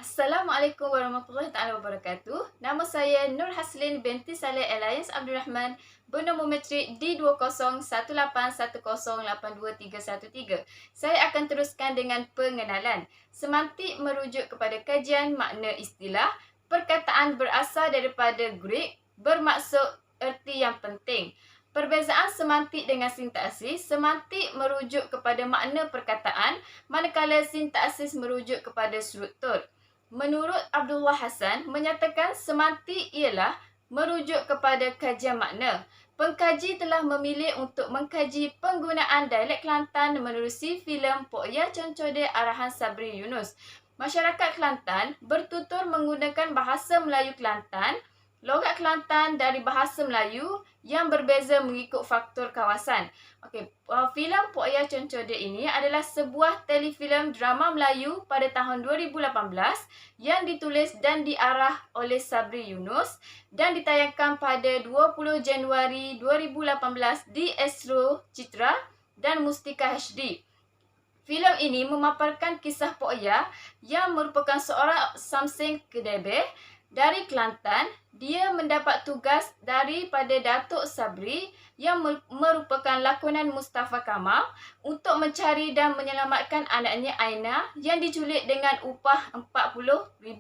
Assalamualaikum warahmatullahi taala wabarakatuh. Nama saya Nur Haslin binti Saleh Alliance Abdul Rahman, bernombor metrik D201108282313. Saya akan teruskan dengan pengenalan. Semantik merujuk kepada kajian makna istilah. Perkataan berasal daripada Greek, bermaksud erti yang penting. Perbezaan semantik dengan sintaksis. Semantik merujuk kepada makna perkataan, manakala sintaksis merujuk kepada struktur. Menurut Abdullah Hassan, menyatakan semantik ialah merujuk kepada kajian makna. Pengkaji telah memilih untuk mengkaji penggunaan dialek Kelantan menerusi filem Pok Ya Concode arahan Sabri Yunus. Masyarakat Kelantan bertutur menggunakan bahasa Melayu Kelantan, logat Kelantan dari bahasa Melayu yang berbeza mengikut faktor kawasan. Filem Pok Ya Concode ini adalah sebuah telefilm drama Melayu pada tahun 2018 yang ditulis dan diarah oleh Sabri Yunus dan ditayangkan pada 20 Januari 2018 di Astro Citra dan Mustika HD. Filem ini memaparkan kisah Pok Ya yang merupakan seorang Samseng Kedebeh dari Kelantan. Dia mendapat tugas daripada Datuk Sabri yang merupakan lakonan Mustafa Kamal untuk mencari dan menyelamatkan anaknya Aina yang diculik dengan upah RM40,000.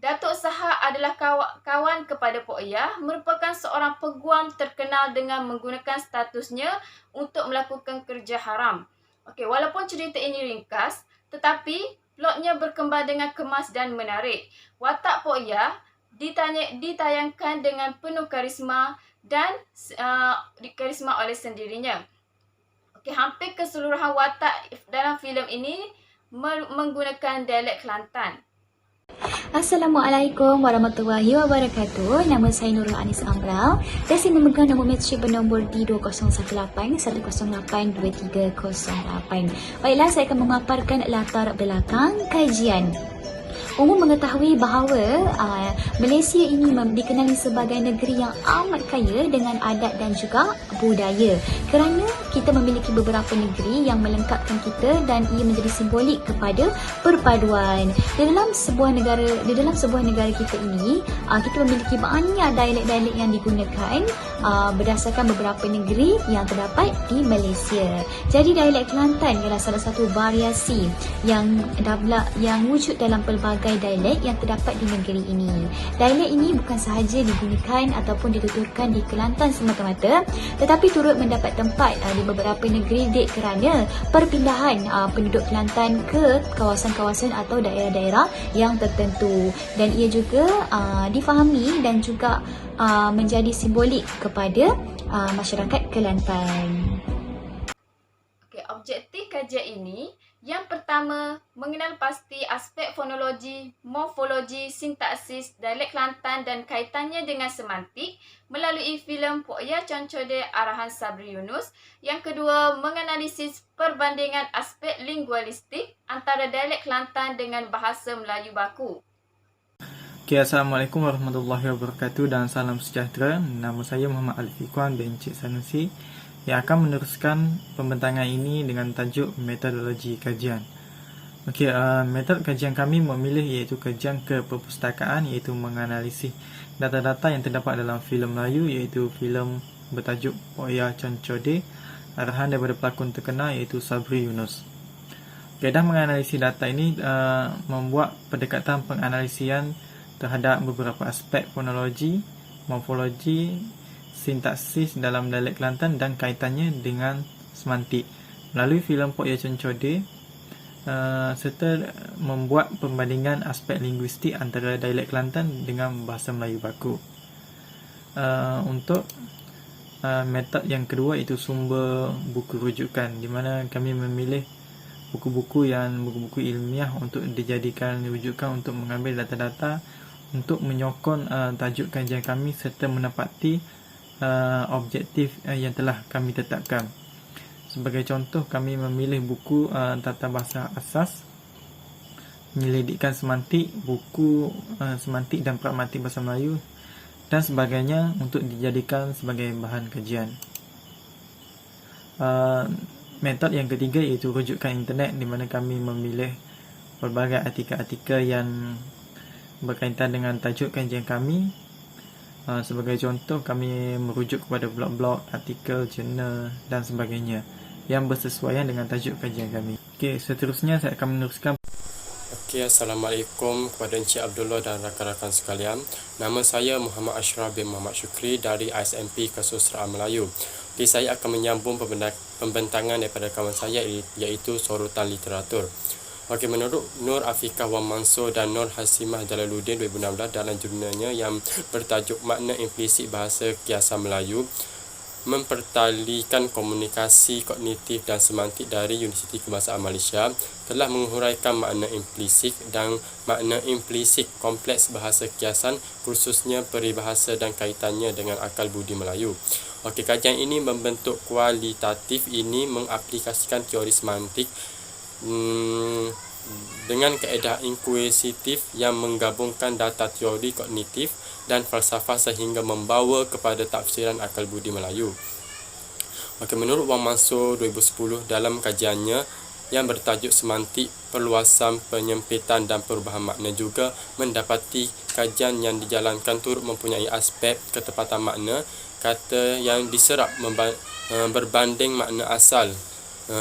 Datuk Saha adalah kawan kepada Pok Ya, merupakan seorang peguam terkenal dengan menggunakan statusnya untuk melakukan kerja haram. Walaupun cerita ini ringkas, tetapi plotnya berkembang dengan kemas dan menarik. Watak Pok Ya ditayangkan dengan penuh karisma dan karisma oleh sendirinya. Hampir keseluruhan watak dalam filem ini menggunakan dialek Kelantan. Assalamualaikum warahmatullahi wabarakatuh. Nama saya Nurul Anis Amral dan saya memegang nombor metrik bernombor D2018182308. Baiklah, saya akan memaparkan latar belakang kajian. Umum mengetahui bahawa Malaysia ini dikenali sebagai negeri yang amat kaya dengan adat dan juga budaya, kerana kita memiliki beberapa negeri yang melengkapkan kita dan ia menjadi simbolik kepada perpaduan. Di dalam sebuah negara kita ini, kita memiliki banyak dialek-dialek yang digunakan berdasarkan beberapa negeri yang terdapat di Malaysia. Jadi dialek Kelantan ialah salah satu variasi yang wujud dalam pelbagai dialek yang terdapat di negeri ini. Dialek ini bukan sahaja digunakan ataupun dituturkan di Kelantan semata-mata, tetapi turut mendapat tempat di beberapa negeri kerana perpindahan penduduk Kelantan ke kawasan-kawasan atau daerah-daerah yang tertentu, dan ia juga difahami dan juga menjadi simbolik kepada masyarakat Kelantan. Objektif kajian ini, yang pertama, mengenal pasti aspek fonologi, morfologi, sintaksis, dialek Kelantan dan kaitannya dengan semantik melalui filem Pok Ya Concode arahan Sabri Yunus. Yang kedua, menganalisis perbandingan aspek linguistik antara dialek Kelantan dengan bahasa Melayu baku. Assalamualaikum warahmatullahi wabarakatuh dan salam sejahtera. Nama saya Muhammad Al-Fiqwan bin Encik Sanusi yang akan meneruskan pembentangan ini dengan tajuk metodologi kajian. Metod kajian kami memilih iaitu kajian keperpustakaan, iaitu menganalisis data-data yang terdapat dalam filem Melayu, iaitu filem bertajuk Pok Ya Concode arahan daripada pelakon terkenal iaitu Sabri Yunus. Dalam menganalisis data ini membuat pendekatan penganalisian terhadap beberapa aspek fonologi, morfologi, sintaksis dalam dialek Kelantan dan kaitannya dengan semantik melalui filem Pok Ya Concode, serta membuat perbandingan aspek linguistik antara dialek Kelantan dengan bahasa Melayu baku. Untuk metod yang kedua itu sumber buku rujukan, di mana kami memilih buku-buku ilmiah untuk dijadikan rujukan untuk mengambil data-data untuk menyokong tajuk kajian kami serta menepati objektif yang telah kami tetapkan. Sebagai contoh, kami memilih buku Tata Bahasa Asas, Menyelidikkan Semantik, buku Semantik dan Pragmatik Bahasa Melayu dan sebagainya untuk dijadikan sebagai bahan kajian. Metod yang ketiga iaitu rujukan internet, di mana kami memilih pelbagai artikel-artikel yang berkaitan dengan tajuk kajian kami. Sebagai contoh, kami merujuk kepada blog-blog, artikel, jurnal dan sebagainya yang bersesuaian dengan tajuk kajian kami. Okey, seterusnya saya akan meneruskan. Okey, Assalamualaikum kepada Encik Abdullah dan rakan-rakan sekalian. Nama saya Muhammad Ashraf bin Muhammad Syukri dari ISMP Kesusastraan Melayu. Okey, saya akan menyambung pembentangan daripada kawan saya iaitu Sorutan Literatur. Okey, menurut Nur Afiqah Wan Mansur dan Nur Hasimah Jalaluddin 2016 dalam jurnalnya yang bertajuk Makna Implisit Bahasa Kiasan Melayu, mempertalikan komunikasi kognitif dan semantik dari Universiti Kebangsaan Malaysia, telah menguraikan makna implisit dan makna implisit kompleks bahasa kiasan, khususnya peribahasa dan kaitannya dengan akal budi Melayu. Okey, kajian ini membentuk kualitatif ini mengaplikasikan teori semantik dengan kaedah inkuisitif yang menggabungkan data teori kognitif dan falsafah sehingga membawa kepada tafsiran akal budi Melayu. Okey, menurut Wan Mansur 2010 dalam kajiannya yang bertajuk Semantik, Perluasan, Penyempitan dan Perubahan Makna juga mendapati kajian yang dijalankan turut mempunyai aspek ketepatan makna kata yang diserap berbanding makna asal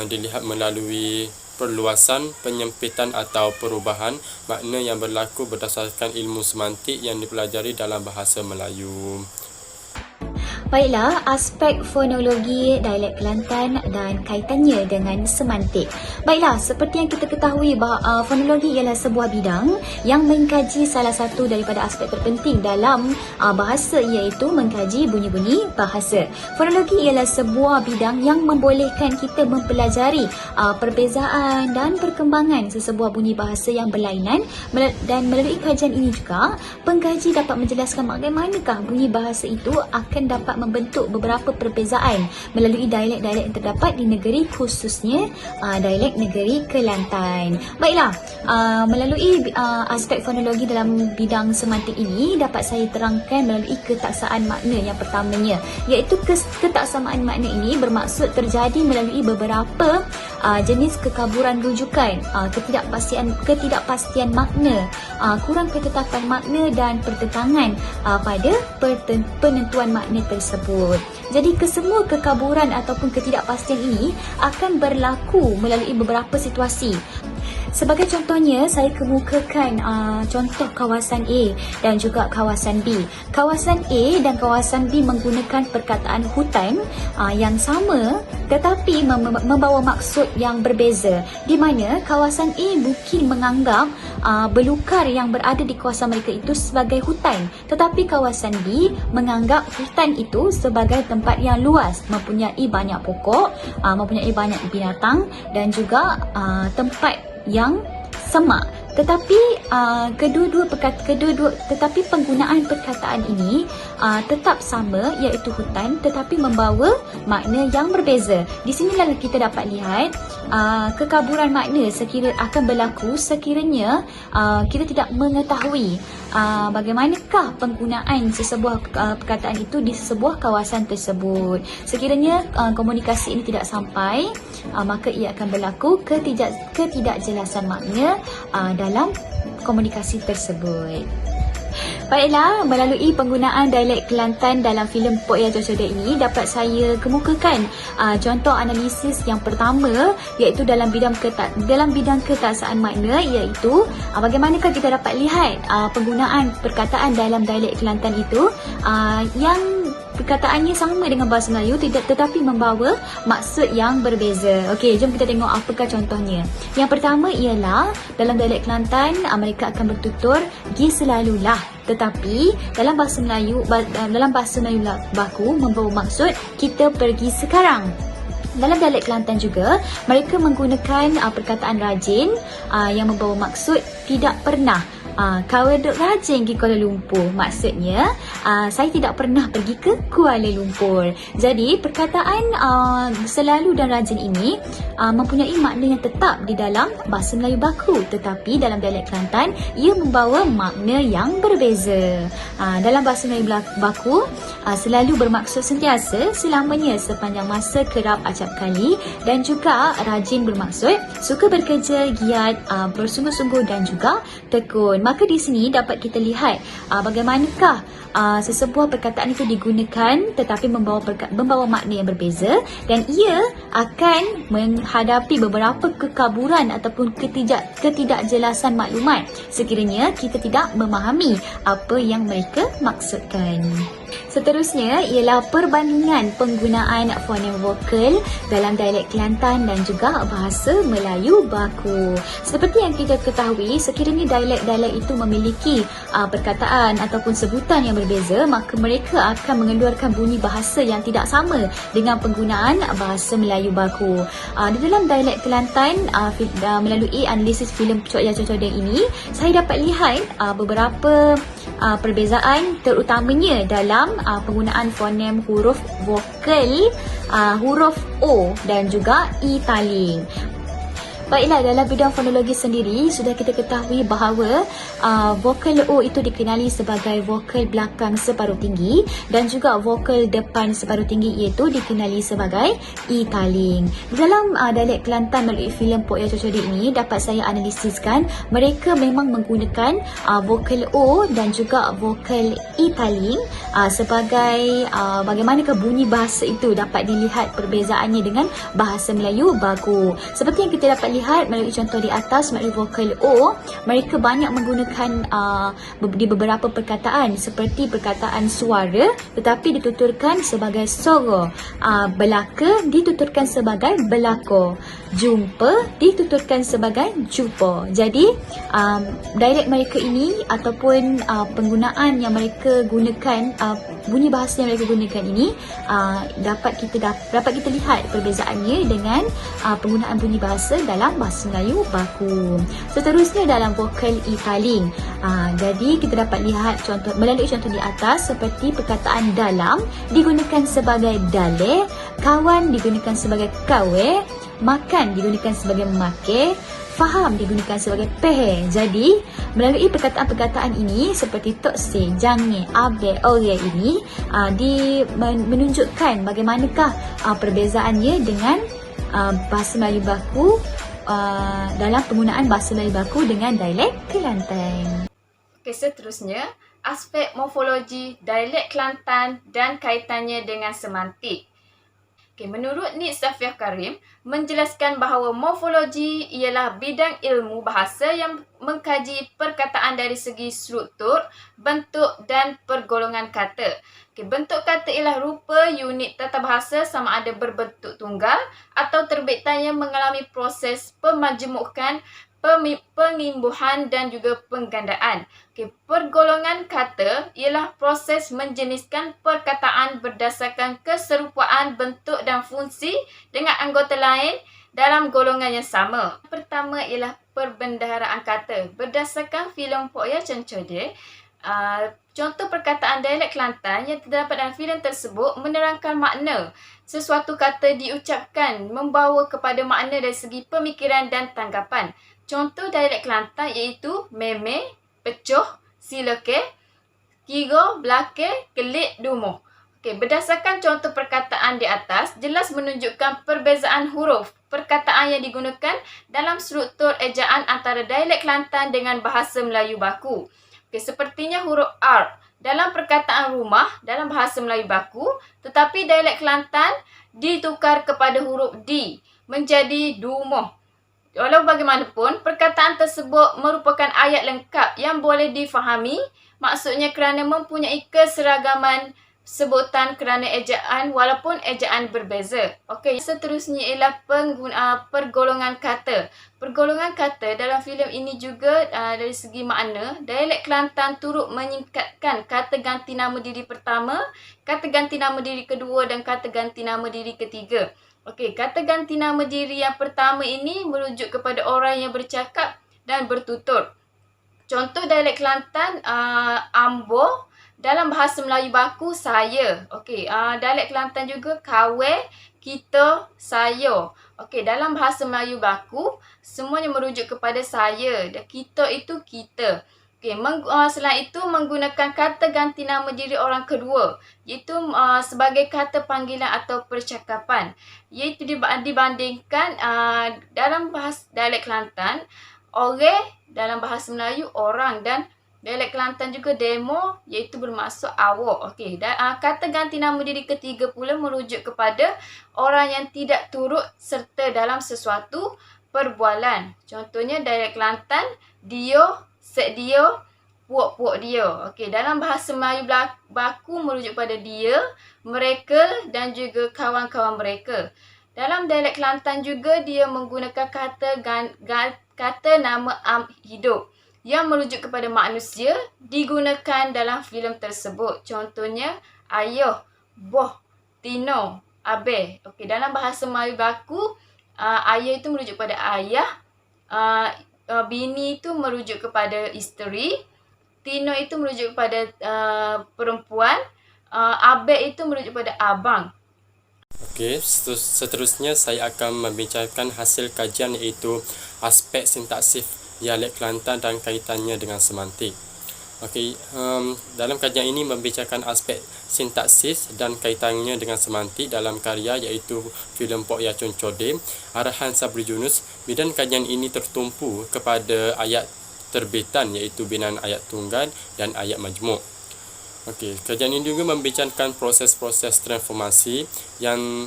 dilihat melalui perluasan, penyempitan atau perubahan makna yang berlaku berdasarkan ilmu semantik yang dipelajari dalam bahasa Melayu. Baiklah, aspek fonologi dialek Kelantan dan kaitannya dengan semantik. Baiklah, seperti yang kita ketahui bahawa fonologi ialah sebuah bidang yang mengkaji salah satu daripada aspek terpenting dalam bahasa, iaitu mengkaji bunyi-bunyi bahasa. Fonologi ialah sebuah bidang yang membolehkan kita mempelajari perbezaan dan perkembangan sesebuah bunyi bahasa yang berlainan, dan melalui kajian ini juga pengkaji dapat menjelaskan bagaimanakah bunyi bahasa itu akan dapat membentuk beberapa perbezaan melalui dialek-dialek yang terdapat di negeri, khususnya dialek negeri Kelantan. Baiklah, melalui aspek fonologi dalam bidang semantik ini dapat saya terangkan melalui ketaksaan makna yang pertamanya, iaitu ketaksamaan makna ini bermaksud terjadi melalui beberapa jenis kekaburan rujukan, ketidakpastian makna, kurang ketetapan makna dan pertentangan pada penentuan makna tersebut. Jadi kesemua kekaburan ataupun ketidakpastian ini akan berlaku melalui beberapa situasi. Sebagai contohnya, saya kemukakan contoh kawasan A dan juga kawasan B. Kawasan A dan kawasan B menggunakan perkataan hutan yang sama tetapi membawa maksud yang berbeza, di mana kawasan A mungkin menganggap belukar yang berada di kawasan mereka itu sebagai hutan, tetapi kawasan B menganggap hutan itu sebagai tempat yang luas, mempunyai banyak pokok, mempunyai banyak binatang dan juga tempat yang semak. Tetapi tetapi penggunaan perkataan ini tetap sama, iaitu hutan, tetapi membawa makna yang berbeza. Di sinilah kita dapat lihat kekaburan makna akan berlaku sekiranya kita tidak mengetahui bagaimanakah penggunaan sesebuah perkataan itu di sebuah kawasan tersebut. Sekiranya komunikasi ini tidak sampai, maka ia akan berlaku ketidakjelasan makna dalam komunikasi tersebut. Baiklah, melalui penggunaan dialek Kelantan dalam filem Pok Ya Jodoh ini dapat saya kemukakan contoh analisis yang pertama, iaitu dalam bidang ketaksaan makna, iaitu bagaimanakah kita dapat lihat penggunaan perkataan dalam dialek Kelantan itu yang perkataannya sama dengan bahasa Melayu tetapi membawa maksud yang berbeza. Okey, jom kita tengok apakah contohnya. Yang pertama ialah dalam dialek Kelantan mereka akan bertutur gi selalulah, tetapi dalam bahasa Melayu baku membawa maksud kita pergi sekarang. Dalam dialek Kelantan juga mereka menggunakan perkataan rajin yang membawa maksud tidak pernah. Kawan duk rajin pergi Kuala Lumpur. Maksudnya, saya tidak pernah pergi ke Kuala Lumpur. Jadi, perkataan selalu dan rajin ini mempunyai makna yang tetap di dalam bahasa Melayu baku. Tetapi dalam dialek Kelantan, ia membawa makna yang berbeza. Dalam bahasa Melayu baku, selalu bermaksud sentiasa, selamanya, sepanjang masa, kerap, acap kali, dan juga rajin bermaksud suka bekerja, giat, bersungguh-sungguh dan juga tekun. Maka di sini dapat kita lihat bagaimanakah sesebuah perkataan itu digunakan tetapi membawa makna yang berbeza, dan ia akan menghadapi beberapa kekaburan ataupun ketidakjelasan maklumat sekiranya kita tidak memahami apa yang mereka maksudkan. Seterusnya ialah perbandingan penggunaan fonem vokal dalam dialek Kelantan dan juga bahasa Melayu baku. Seperti yang kita ketahui, sekiranya dialek-dialek itu memiliki perkataan ataupun sebutan yang berbeza, maka mereka akan mengeluarkan bunyi bahasa yang tidak sama dengan penggunaan bahasa Melayu baku. Di dalam dialek Kelantan, melalui analisis filem Cok Ya Cocodeng ini, saya dapat lihat beberapa perbezaan, terutamanya dalam penggunaan fonem huruf vokal, huruf O dan juga I taling. Baiklah, dalam bidang fonologi sendiri sudah kita ketahui bahawa vokal O itu dikenali sebagai vokal belakang separuh tinggi dan juga vokal depan separuh tinggi iaitu dikenali sebagai I taling. Dalam dialek Kelantan melalui filem Pok Ya Cocodeng ini dapat saya analisiskan mereka memang menggunakan vokal O dan juga vokal I taling sebagai bagaimanakah bunyi bahasa itu dapat dilihat perbezaannya dengan bahasa Melayu baku. Seperti yang kita dapat lihat melalui contoh di atas, melalui vokal O, mereka banyak menggunakan di beberapa perkataan seperti perkataan suara tetapi dituturkan sebagai soro, belaka dituturkan sebagai belako, jumpa dituturkan sebagai jumpa. Jadi dialek mereka ini ataupun penggunaan yang mereka gunakan, bunyi bahasa yang mereka gunakan ini dapat kita lihat perbezaannya dengan penggunaan bunyi bahasa dalam bahasa Melayu baku. Seterusnya dalam vokal I taling. Jadi kita dapat lihat melalui contoh di atas seperti perkataan dalam digunakan sebagai dale, kawan digunakan sebagai kawe, makan digunakan sebagai make, faham digunakan sebagai pehe. Jadi melalui perkataan-perkataan ini seperti tok se, jange, abe, ore ini menunjukkan bagaimanakah perbezaannya dengan bahasa Melayu baku, dalam penggunaan bahasa Melayu baku dengan dialek Kelantan. Okey, seterusnya aspek morfologi dialek Kelantan dan kaitannya dengan semantik. Okay, menurut Nik Safiah Karim, menjelaskan bahawa morfologi ialah bidang ilmu bahasa yang mengkaji perkataan dari segi struktur, bentuk dan pergolongan kata. Okay, bentuk kata ialah rupa unit tata bahasa sama ada berbentuk tunggal atau terbitan yang mengalami proses pemajmukan, pengimbuhan dan juga penggandaan. Okay, pergolongan kata ialah proses menjeniskan perkataan berdasarkan keserupaan bentuk dan fungsi dengan anggota lain dalam golongan yang sama. Pertama ialah perbendaharaan kata. Berdasarkan filem Pok Ya Cocodeng, contoh perkataan dialek Kelantan yang terdapat dalam filem tersebut menerangkan makna sesuatu kata diucapkan membawa kepada makna dari segi pemikiran dan tanggapan. Contoh dialek Kelantan iaitu meme, pecoh, sileke, kira, belake, kelik, dumuh. Okey, berdasarkan contoh perkataan di atas, jelas menunjukkan perbezaan huruf perkataan yang digunakan dalam struktur ejaan antara dialek Kelantan dengan bahasa Melayu baku. Okey, sepertinya huruf R dalam perkataan rumah dalam bahasa Melayu baku, tetapi dialek Kelantan ditukar kepada huruf D menjadi dumuh. Walau bagaimanapun, perkataan tersebut merupakan ayat lengkap yang boleh difahami, maksudnya kerana mempunyai keseragaman sebutan kerana ejaan walaupun ejaan berbeza. Okey, seterusnya ialah pergolongan kata. Pergolongan kata dalam filem ini juga dari segi makna, dialek Kelantan turut menyingkatkan kata ganti nama diri pertama, kata ganti nama diri kedua dan kata ganti nama diri ketiga. Okey, kata ganti nama diri yang pertama ini merujuk kepada orang yang bercakap dan bertutur. contoh dialek Kelantan, Ambo, dalam bahasa Melayu baku saya. Okey, dialek Kelantan juga kawe, kita, saya. Okey, dalam bahasa Melayu baku semuanya merujuk kepada saya dan kita itu kita. Okey, selain itu menggunakan kata ganti nama diri orang kedua, iaitu sebagai kata panggilan atau percakapan. Iaitu dibandingkan dalam bahasa dialek Kelantan, orang dalam bahasa Melayu orang, dan dialek Kelantan juga demo, iaitu bermaksud awak. Okey, dan kata ganti nama diri ketiga pula merujuk kepada orang yang tidak turut serta dalam sesuatu perbualan. Contohnya dialek Kelantan, dia, set dia, puak-puak dia. Okey, dalam bahasa Melayu baku merujuk pada dia, mereka dan juga kawan-kawan mereka. Dalam dialek Kelantan juga dia menggunakan kata nama hidup yang merujuk kepada manusia digunakan dalam filem tersebut. Contohnya ayah, boh, tino, abe. Okey, dalam bahasa Melayu baku, ayah itu merujuk pada ayah, bini itu merujuk kepada isteri, tino itu merujuk kepada perempuan, abe itu merujuk pada abang. Okey, seterusnya saya akan membincangkan hasil kajian iaitu aspek sintaksis dialek Kelantan dan kaitannya dengan semantik. Okey, dalam kajian ini membincangkan aspek sintaksis dan kaitannya dengan semantik dalam karya iaitu filem Pok Ya Chon Chodem, arahan Sabri Yunus. Bidang kajian ini tertumpu kepada ayat terbitan iaitu binaan ayat tunggal dan ayat majmuk. Okey, kajian ini juga membincangkan proses-proses transformasi yang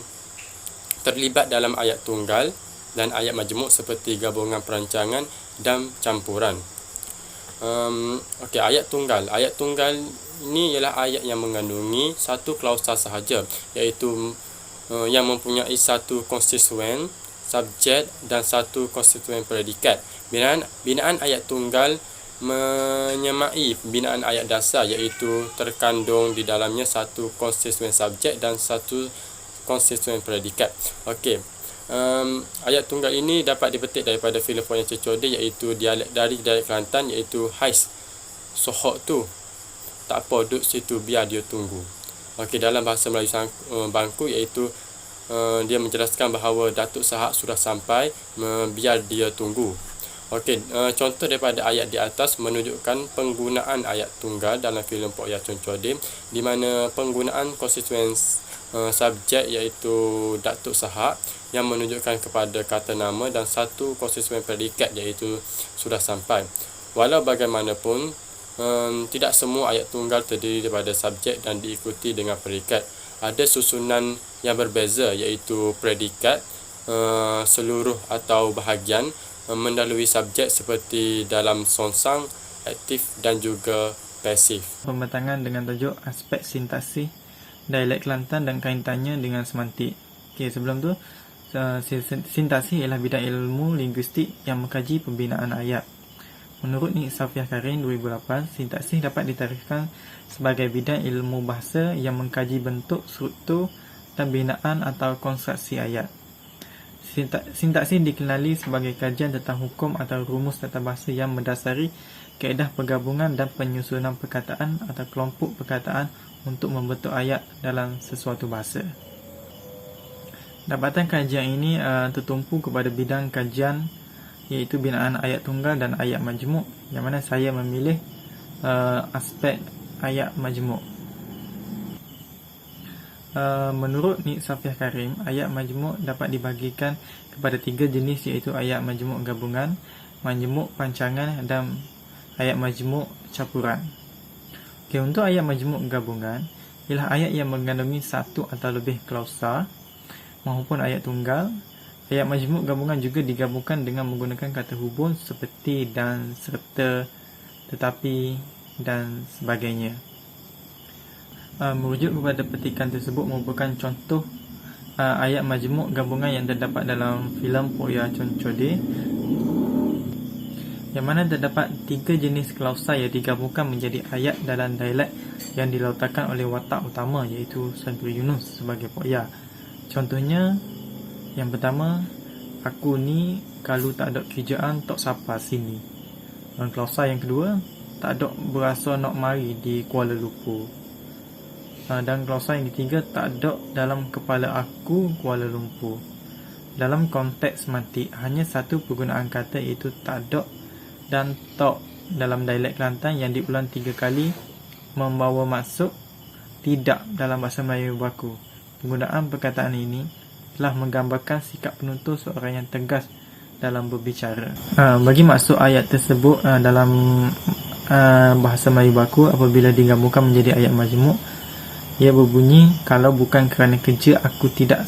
terlibat dalam ayat tunggal dan ayat majmuk seperti gabungan perancangan dan campuran. Okey, ayat tunggal. Ayat tunggal ini ialah ayat yang mengandungi satu klausa sahaja, iaitu yang mempunyai satu konstituen subjek dan satu konstituen predikat. Binaan ayat tunggal menyemai binaan ayat dasar, iaitu terkandung di dalamnya satu konstituen subjek dan satu konstituen predikat. Okey, ayat tunggal ini dapat dipetik daripada filem Pok Ya Chon Chodem, iaitu dari dialek Kelantan, iaitu hais sohok tu tak apa duduk situ biar dia tunggu. Okey, dalam bahasa Melayu bangku iaitu dia menjelaskan bahawa Datuk Sahak sudah sampai, biar dia tunggu. Okey, contoh daripada ayat di atas menunjukkan penggunaan ayat tunggal dalam filem Pok Ya Chon Chodem, di mana penggunaan konstituen subjek iaitu Datuk Sahak yang menunjukkan kepada kata nama dan satu konstituen predikat iaitu sudah sampai. Walau bagaimanapun, tidak semua ayat tunggal terdiri daripada subjek dan diikuti dengan predikat. Ada susunan yang berbeza iaitu predikat, seluruh atau bahagian, mendahului subjek seperti dalam songsang, aktif dan juga pasif. Pembentangan dengan tajuk aspek sintaksis dialek Kelantan dan kaitannya dengan semantik. Okey, sebelum tu, sintaksis ialah bidang ilmu linguistik yang mengkaji pembinaan ayat. Menurut Nik Safiah Karim 2008, sintaksis dapat ditarifkan sebagai bidang ilmu bahasa yang mengkaji bentuk, struktur dan binaan atau konstruksi ayat. Sintaksis dikenali sebagai kajian tentang hukum atau rumus tata bahasa yang mendasari kaedah pergabungan dan penyusunan perkataan atau kelompok perkataan untuk membentuk ayat dalam sesuatu bahasa. Dapatan kajian ini tertumpu kepada bidang kajian iaitu binaan ayat tunggal dan ayat majmuk, yang mana saya memilih aspek ayat majmuk. Menurut Nik Safiah Karim, ayat majmuk dapat dibagikan kepada 3 jenis, iaitu ayat majmuk gabungan, majmuk pancangan dan ayat majmuk campuran. Okay, untuk ayat majmuk gabungan ialah ayat yang mengandungi satu atau lebih klausa maupun ayat tunggal. Ayat majmuk gabungan juga digabungkan dengan menggunakan kata hubung seperti dan, serta, tetapi dan sebagainya. Merujuk kepada petikan tersebut merupakan contoh ayat majmuk gabungan yang terdapat dalam filem Pok Ya Chon Chodem, yang mana terdapat 3 jenis klausa yang digabungkan menjadi ayat dalam dialek yang dilontarkan oleh watak utama, iaitu Sabri Yunus sebagai Pok Ya. Contohnya, yang pertama, aku ni kalau tak ada kerjaan tak sapa sini. Klausa yang kedua, tak ada berasa nak mari di Kuala Lumpur. Dan klausa yang ketiga, tak ada dalam kepala aku Kuala Lumpur. Dalam konteks semantik, hanya satu penggunaan kata iaitu tak ada dan tok dalam dialek Kelantan yang diulang 3 kali membawa maksud tidak dalam bahasa Melayu baku. Penggunaan perkataan ini telah menggambarkan sikap penutur seorang yang tegas dalam berbicara. Bagi maksud ayat tersebut dalam bahasa Melayu baku, apabila digabungkan menjadi ayat majmuk, ia berbunyi, kalau bukan kerana kerja aku tidak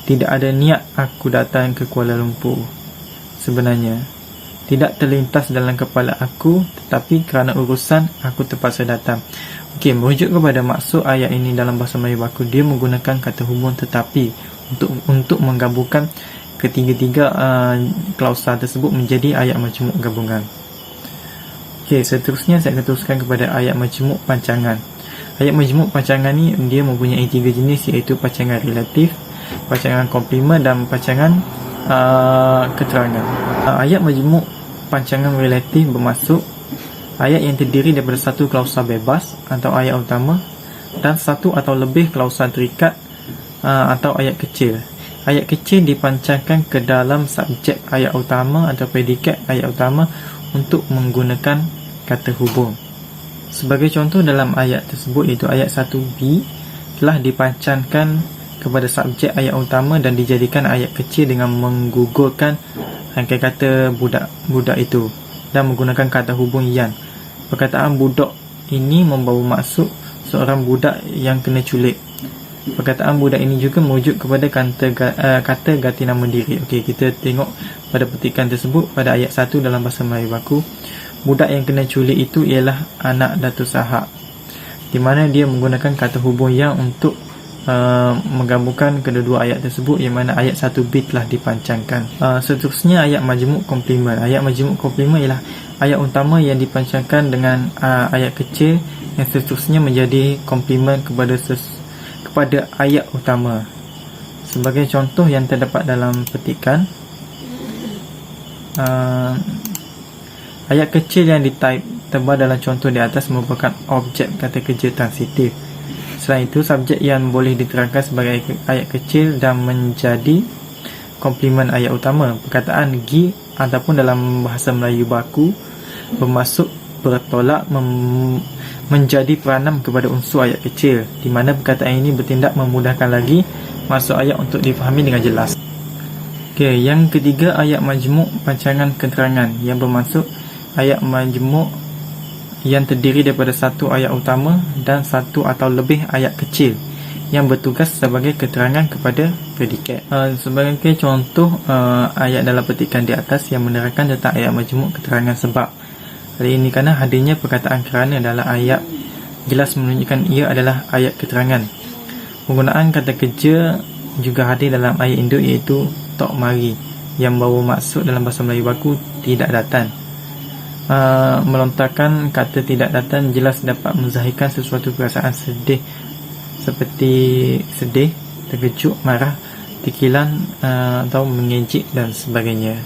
ada niat aku datang ke Kuala Lumpur. Sebenarnya tidak terlintas dalam kepala aku, tetapi kerana urusan aku terpaksa datang. Okey, merujuk kepada maksud ayat ini dalam bahasa Melayu baku, dia menggunakan kata hubung tetapi untuk menggabungkan ketiga-tiga klausa tersebut menjadi ayat majmuk gabungan. Okey, seterusnya saya akan teruskan kepada ayat majmuk pancangan. Ayat majmuk pancangan ni dia mempunyai 3 jenis, iaitu pancangan relatif, pancangan komplement dan pancangan keterangan. Ayat majmuk pancangan relatif bermaksud ayat yang terdiri daripada satu klausa bebas atau ayat utama dan satu atau lebih klausa terikat atau ayat kecil. Ayat kecil dipancangkan ke dalam subjek ayat utama atau predikat ayat utama untuk menggunakan kata hubung. Sebagai contoh dalam ayat tersebut, iaitu ayat 1b telah dipancangkan kepada subjek ayat utama dan dijadikan ayat kecil dengan menggugurkan rangkaian kata budak itu dan menggunakan kata hubung yan. Perkataan budak ini membawa maksud seorang budak yang kena culik. Perkataan budak ini juga merujuk kepada kata ganti nama diri. Okey, kita tengok pada petikan tersebut pada ayat 1 dalam bahasa Melayu baku. Budak yang kena culik itu ialah anak Datuk Sahak, di mana dia menggunakan kata hubung yang untuk menggabungkan kedua-dua ayat tersebut, yang mana ayat 1b telah dipancangkan. Seterusnya ayat majmuk komplement. Ayat majmuk komplement ialah ayat utama yang dipancangkan dengan ayat kecil yang seterusnya menjadi komplement kepada ayat utama. Sebagai contoh yang terdapat dalam petikan, ayat kecil yang ditaip tebal dalam contoh di atas merupakan objek kata kerja transitif. Selain itu, subjek yang boleh diterangkan sebagai ayat kecil dan menjadi komplement ayat utama. Perkataan gi ataupun dalam bahasa Melayu baku bermaksud bertolak menjadi peranam kepada unsur ayat kecil, di mana perkataan ini bertindak memudahkan lagi maksud ayat untuk difahami dengan jelas. Okey, yang ketiga ayat majmuk pancangan keterangan yang bermaksud ayat majmuk yang terdiri daripada satu ayat utama dan satu atau lebih ayat kecil yang bertugas sebagai keterangan kepada predikat. Sebagai contoh ayat dalam petikan di atas yang menerangkan tentang ayat majmuk keterangan sebab. Hal ini kerana hadirnya perkataan kerana dalam ayat jelas menunjukkan ia adalah ayat keterangan. Penggunaan kata kerja juga hadir dalam ayat induk, iaitu tok mari, yang bawa maksud dalam bahasa Melayu baku tidak datang. Melontarkan kata tidak datang jelas dapat menzahirkan sesuatu perasaan sedih, seperti sedih, terkejut, marah, terkilan atau mengejek dan sebagainya.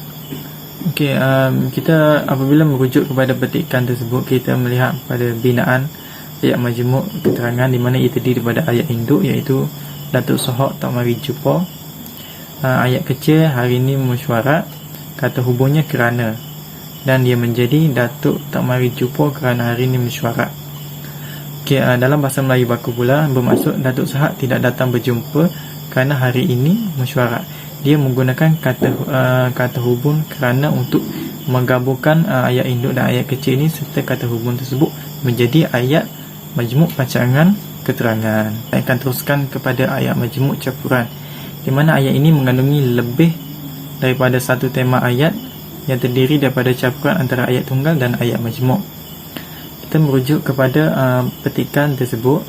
Okey, kita apabila merujuk kepada petikan tersebut, kita melihat pada binaan ayat majmuk keterangan di mana ia terdiri daripada ayat induk, iaitu Datuk Sahak tak mari jumpa. Ayat kecil hari ini mesyuarat, kata hubungnya kerana, dan dia menjadi Datuk tak mari jumpa kerana hari ini mesyuarat. Okey, dalam bahasa Melayu baku pula bermaksud Datuk Sahak tidak datang berjumpa kerana hari ini mesyuarat. Dia menggunakan kata hubung kerana untuk menggabungkan ayat induk dan ayat kecil ini serta kata hubung tersebut menjadi ayat majmuk pancangan keterangan. Saya akan teruskan kepada ayat majmuk campuran, di mana ayat ini mengandungi lebih daripada satu tema ayat yang terdiri daripada campuran antara ayat tunggal dan ayat majmuk. Kita merujuk kepada petikan tersebut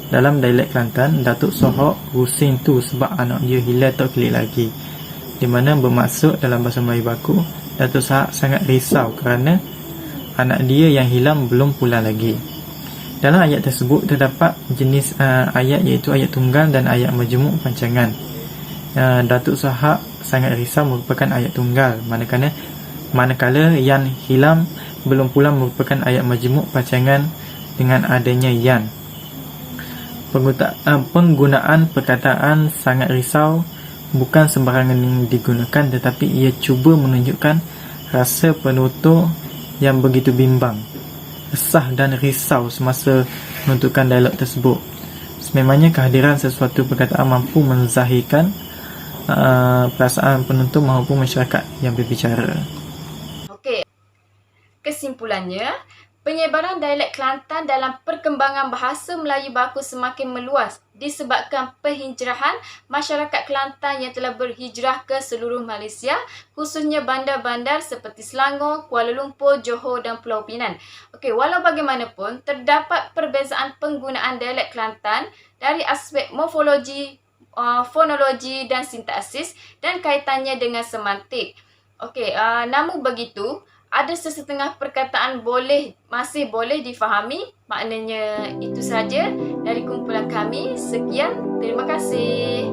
dalam dialek Kelantan. Datuk Sahak rusing tu sebab anak dia hilang tak kelik lagi, di mana bermaksud dalam bahasa Melayu baku Datuk Sahak sangat risau kerana anak dia yang hilang belum pulang lagi. Dalam ayat tersebut terdapat jenis ayat, iaitu ayat tunggal dan ayat majmuk pancangan. Datuk Sahak sangat risau merupakan ayat tunggal, manakala manakala yan hilam belum pula merupakan ayat majmuk pacangan dengan adanya yan. Penggunaan perkataan sangat risau bukan sembarangan yang digunakan, tetapi ia cuba menunjukkan rasa penutur yang begitu bimbang, resah dan risau semasa menentukan dialog tersebut. Sememangnya kehadiran sesuatu perkataan mampu menzahirkan perasaan penonton maupun masyarakat yang berbicara. Okey. Kesimpulannya, penyebaran dialek Kelantan dalam perkembangan bahasa Melayu baku semakin meluas disebabkan penghijrahan masyarakat Kelantan yang telah berhijrah ke seluruh Malaysia, khususnya bandar-bandar seperti Selangor, Kuala Lumpur, Johor dan Pulau Pinang. Okey, walau bagaimanapun, terdapat perbezaan penggunaan dialek Kelantan dari aspek morfologi, fonologi dan sintaksis dan kaitannya dengan semantik. Okey, namun begitu, ada sesetengah perkataan masih boleh difahami. Maknanya itu saja dari kumpulan kami. Sekian, terima kasih.